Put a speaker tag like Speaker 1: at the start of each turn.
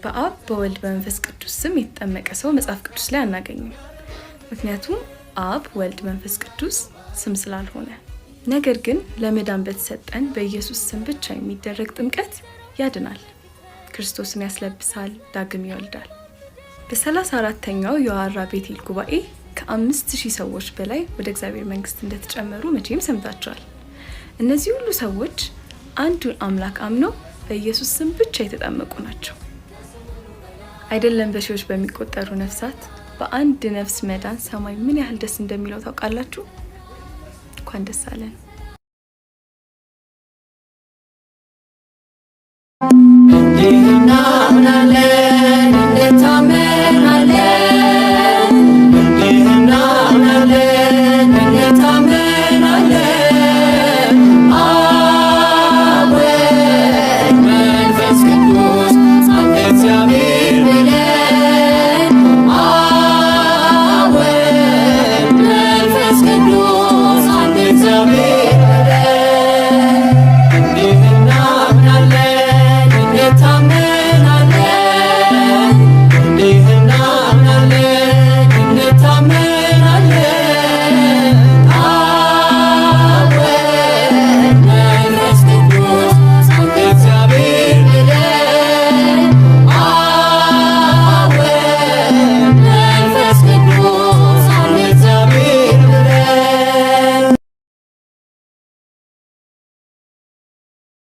Speaker 1: በአብ በወልድ በመንፈስ ቅዱስ ስም የተጠመቀ ሰው መጽሐፍ ቅዱስ ላይ አናገኝም። ምክንያቱም አብ ወልድ መንፈስ ቅዱስ ስም ስላልሆነ። ነገር ግን ለመዳን በተሰጠን በኢየሱስ ስም ብቻ የሚደረግ ጥምቀት ያድናል፣ ክርስቶስን ያስለብሳል፣ ዳግም ይወልዳል። በ34ኛው የዋራ ቤቴል ጉባኤ ከ5000 ሰዎች በላይ ወደ እግዚአብሔር መንግስት እንደተጨመሩ መቼም ሰምታችኋል። እነዚህ ሁሉ ሰዎች አንዱን አምላክ አምነው በኢየሱስ ስም ብቻ የተጠመቁ ናቸው። አይደለም በሺዎች በሚቆጠሩ ነፍሳት በአንድ ነፍስ መዳን ሰማይ ምን ያህል ደስ እንደሚለው ታውቃላችሁ? እንኳን ደስ አለን።
Speaker 2: እንዲህና